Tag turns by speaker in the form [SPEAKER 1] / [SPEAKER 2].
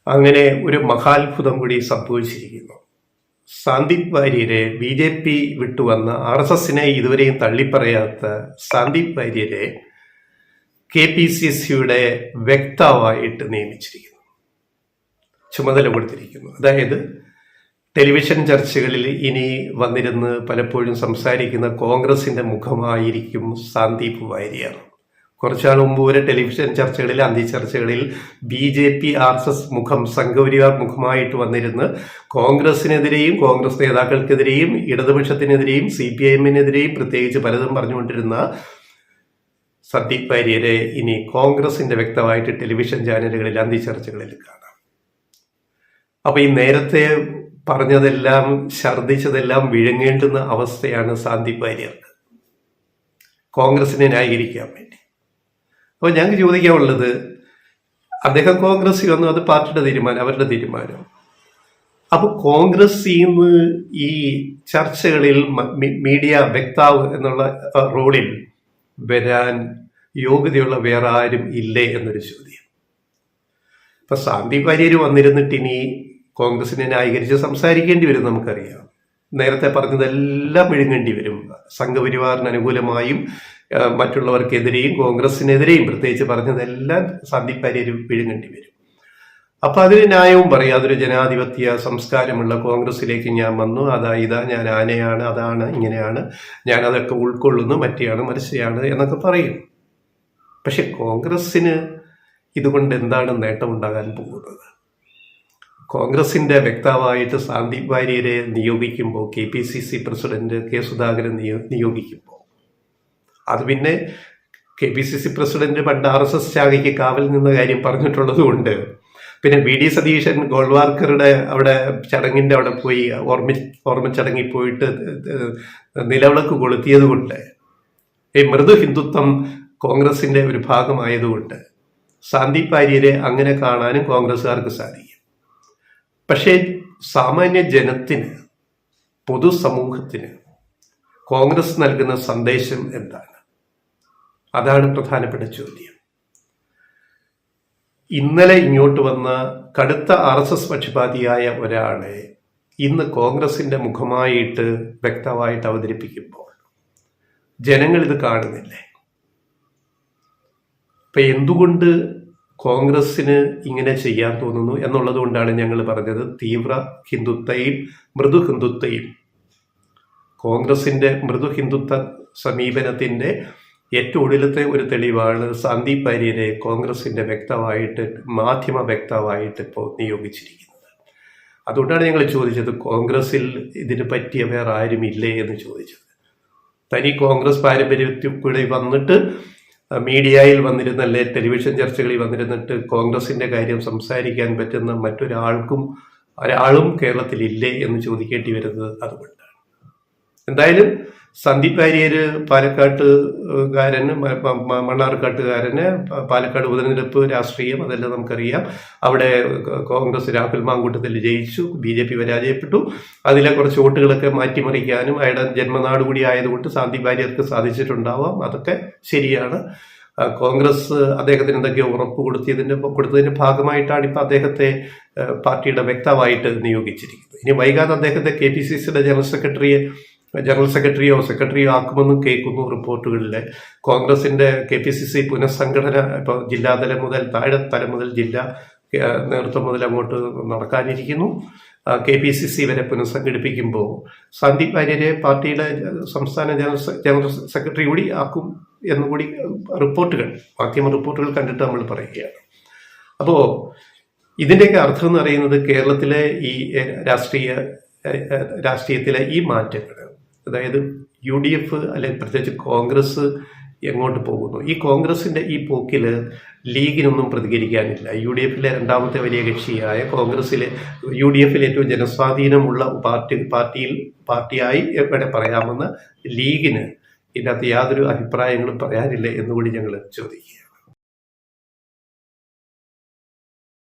[SPEAKER 1] അങ്ങനെ ഒരു മഹാത്ഭുതം കൂടി സംഭവിച്ചിരിക്കുന്നു. സന്ദീപ് വാര്യരെ BJP വിട്ടുവന്ന RSSനെ ഇതുവരെയും തള്ളിപ്പറയാത്ത സന്ദീപ് വാര്യരെ KPCCയുടെ വക്താവായിട്ട് നിയമിച്ചിരിക്കുന്നു, ചുമതല കൊടുത്തിരിക്കുന്നു. അതായത് ടെലിവിഷൻ ചർച്ചകളിൽ ഇനി വന്നിരുന്ന് പലപ്പോഴും സംസാരിക്കുന്ന കോൺഗ്രസിന്റെ മുഖമായിരിക്കും സന്ദീപ് വാര്യർ. കുറച്ചാൾ മുമ്പ് ഒരു ടെലിവിഷൻ ചർച്ചകളിൽ, അന്ത്യചർച്ചകളിൽ BJP RSS മുഖം, സംഘപരിവാർ മുഖമായിട്ട് വന്നിരുന്ന് കോൺഗ്രസിനെതിരെയും കോൺഗ്രസ് നേതാക്കൾക്കെതിരെയും ഇടതുപക്ഷത്തിനെതിരെയും CPIM-നെതിരെയും പ്രത്യേകിച്ച് പലതും പറഞ്ഞുകൊണ്ടിരുന്ന സന്ദീപ് വാര്യരെ ഇനി കോൺഗ്രസിന്റെ വ്യക്തമായിട്ട് ടെലിവിഷൻ ചാനലുകളിൽ, അന്ത്യചർച്ചകളിൽ കാണാം. അപ്പൊ ഈ നേരത്തെ പറഞ്ഞതെല്ലാം, ഛർദ്ദിച്ചതെല്ലാം വിഴുങ്ങേണ്ടുന്ന അവസ്ഥയാണ് സന്ദീപ് വാര്യർക്ക്, കോൺഗ്രസിനെ ന്യായീകരിക്കാൻ വേണ്ടി. അപ്പോൾ ഞങ്ങൾക്ക് ചോദിക്കാനുള്ളത്, അദ്ദേഹം കോൺഗ്രസിൽ വന്നു, അത് പാർട്ടിയുടെ തീരുമാനം, അവരുടെ തീരുമാനം. അപ്പോൾ കോൺഗ്രസിൽ നിന്ന് ഈ ചർച്ചകളിൽ മീഡിയ വക്താവ് എന്നുള്ള റോളിൽ വരാൻ യോഗ്യതയുള്ള വേറെ ആരും ഇല്ലേ എന്നൊരു ചോദ്യം. ഇപ്പൊ സന്ദീപ് വാര്യർ വന്നിരുന്നിട്ട് ഇനി കോൺഗ്രസിനെ ന്യായീകരിച്ച് സംസാരിക്കേണ്ടി വരും. നമുക്കറിയാം, നേരത്തെ പറഞ്ഞതെല്ലാം വിഴുങ്ങേണ്ടി വരും. സംഘപരിവാറിന് അനുകൂലമായും മറ്റുള്ളവർക്കെതിരെയും കോൺഗ്രസിനെതിരെയും പ്രത്യേകിച്ച് പറഞ്ഞതെല്ലാം സന്ദീപ് വാര്യർ വിഴുങ്ങേണ്ടി വരും. അപ്പൊ അതിന് ന്യായവും പറയും. അതൊരു ജനാധിപത്യ സംസ്കാരമുള്ള കോൺഗ്രസിലേക്ക് ഞാൻ വന്നു, ഇതാ ഞാൻ ആനയാണ്, അതാണ് ഇങ്ങനെയാണ്, ഞാൻ അതൊക്കെ ഉൾക്കൊള്ളുന്നു, മറ്റെയാണ് മത്സ്യമാണ് എന്നൊക്കെ പറയും. പക്ഷെ കോൺഗ്രസിന് ഇതുകൊണ്ട് എന്താണ് നേട്ടമുണ്ടാകാൻ പോകുന്നത്? കോൺഗ്രസിന്റെ വക്താവായിട്ട് സന്ദീപ് വാര്യരെ നിയോഗിക്കുമ്പോൾ, KPCC പ്രസിഡന്റ് K. സുധാകരൻ നിയോഗിക്കുമ്പോൾ, അത് പിന്നെ KPCC പ്രസിഡന്റ് പണ്ട് RSS ശാഖയ്ക്ക് കാവൽ നിന്ന കാര്യം പറഞ്ഞിട്ടുള്ളത് കൊണ്ട്, പിന്നെ VD സതീശൻ ഗോൾവാർക്കറുടെ അവിടെ ചടങ്ങിന്റെ അവിടെ പോയി ഓർമ്മച്ചടങ്ങിൽ പോയിട്ട് നിലവിളക്ക് കൊളുത്തിയത് കൊണ്ട്, ഈ മൃദു ഹിന്ദുത്വം കോൺഗ്രസിന്റെ ഒരു ഭാഗമായതുകൊണ്ട് സന്ദീപ് വാര്യരെ അങ്ങനെ കാണാനും കോൺഗ്രസ്സുകാർക്ക് സാധിക്കും. പക്ഷേ സാമാന്യ ജനത്തിന്, പൊതുസമൂഹത്തിന് കോൺഗ്രസ് നൽകുന്ന സന്ദേശം എന്താണ്? അതാണ് പ്രധാനപ്പെട്ട ചോദ്യം. ഇന്നലെ ഇങ്ങോട്ട് വന്ന കടുത്ത RSS പക്ഷപാതിയായ ഒരാളെ ഇന്ന് കോൺഗ്രസിന്റെ മുഖമായിട്ട് വ്യക്തമായിട്ട് അവതരിപ്പിക്കുമ്പോൾ ജനങ്ങൾ ഇത് കാണുന്നില്ലേ? അപ്പൊ എന്തുകൊണ്ട് കോൺഗ്രസിന് ഇങ്ങനെ ചെയ്യാൻ തോന്നുന്നു എന്നുള്ളത് കൊണ്ടാണ് ഞങ്ങൾ പറഞ്ഞത്, തീവ്ര ഹിന്ദുത്വയും മൃദു ഹിന്ദുത്വയും, കോൺഗ്രസിന്റെ മൃദു ഹിന്ദുത്വ സമീപനത്തിന്റെ ഏറ്റവും ഒടുവിലത്തെ ഒരു തെളിവാണ് സന്ദീപ് വാര്യരെ കോൺഗ്രസിന്റെ വ്യക്തമായിട്ട്, മാധ്യമ വ്യക്തമായിട്ട് ഇപ്പോൾ നിയോഗിച്ചിരിക്കുന്നത്. അതുകൊണ്ടാണ് ഞങ്ങൾ ചോദിച്ചത്, കോൺഗ്രസിൽ ഇതിന് പറ്റിയ വേറെ ആരുമില്ലേ എന്ന് ചോദിച്ചത്. തനി കോൺഗ്രസ് പാരമ്പര്യത്തിൽ കൂടെ വന്നിട്ട് മീഡിയയിൽ വന്നിരുന്നല്ലേ, ടെലിവിഷൻ ചർച്ചകളിൽ വന്നിരുന്നിട്ട് കോൺഗ്രസിന്റെ കാര്യം സംസാരിക്കാൻ പറ്റുന്ന ഒരാളും കേരളത്തിൽ ഇല്ലേ എന്ന് ചോദിക്കേണ്ടി വരുന്നത് അതുകൊണ്ടാണ്. എന്തായാലും സന്ദീപ് വാര്യർ പാലക്കാട്ടുകാരന്, മണ്ണാർക്കാട്ടുകാരന്, പാലക്കാട് ഉപതെരഞ്ഞെടുപ്പ് രാഷ്ട്രീയം അതെല്ലാം നമുക്കറിയാം. അവിടെ കോൺഗ്രസ് രാഹുൽ മാങ്കൂട്ടത്തിൽ ജയിച്ചു, BJP പരാജയപ്പെട്ടു. അതിലെ കുറച്ച് വോട്ടുകളൊക്കെ മാറ്റിമറിക്കാനും അയാളുടെ ജന്മനാട് കൂടി ആയതുകൊണ്ട് സന്ദീപ് വാര്യർക്ക് സാധിച്ചിട്ടുണ്ടാവാം. അതൊക്കെ ശരിയാണ്. കോൺഗ്രസ് അദ്ദേഹത്തിന് എന്തൊക്കെയോ ഉറപ്പ് കൊടുത്തതിന്റെ ഭാഗമായിട്ടാണ് ഇപ്പൊ അദ്ദേഹത്തെ പാർട്ടിയുടെ വക്താവായിട്ട് നിയോഗിച്ചിരിക്കുന്നത്. ഇനി വൈകാതെ അദ്ദേഹത്തെ KPCCയുടെ ജനറൽ സെക്രട്ടറിയോ ആക്കുമെന്നും കേൾക്കുന്നു റിപ്പോർട്ടുകളിലെ. കോൺഗ്രസിന്റെ KPCC പുനഃസംഘടന ഇപ്പോൾ ജില്ലാതലം മുതൽ, താഴെ തലം മുതൽ, ജില്ലാ നേതൃത്വം മുതൽ അങ്ങോട്ട് നടക്കാനിരിക്കുന്നു. KPCC വരെ പുനഃസംഘടിപ്പിക്കുമ്പോൾ സന്ദീപ് വാര്യരെ പാർട്ടിയുടെ സംസ്ഥാന ജനറൽ സെക്രട്ടറി കൂടി ആക്കും എന്നുകൂടി മാധ്യമ റിപ്പോർട്ടുകൾ കണ്ടിട്ട് നമ്മൾ പറയുകയാണ്. അപ്പോൾ ഇതിൻ്റെയൊക്കെ അർത്ഥം എന്ന് പറയുന്നത്, കേരളത്തിലെ ഈ രാഷ്ട്രീയത്തിലെ ഈ മാറ്റങ്ങൾ, അതായത് UDF അല്ലെങ്കിൽ പ്രത്യേകിച്ച് കോൺഗ്രസ് എങ്ങോട്ട് പോകുന്നു, ഈ കോൺഗ്രസിന്റെ ഈ പോക്കിൽ ലീഗിനൊന്നും പ്രതികരിക്കാനില്ല. UDFിലെ രണ്ടാമത്തെ വലിയ കക്ഷിയായ കോൺഗ്രസിലെ, UDFിൽ ഏറ്റവും ജനസ്വാധീനമുള്ള പാർട്ടിയായി എവിടെ പറയാമെന്ന് ലീഗിന് ഇതിനകത്ത് യാതൊരു അഭിപ്രായങ്ങളും പറയാനില്ല എന്നുകൂടി ഞങ്ങൾ ചോദിക്കുക.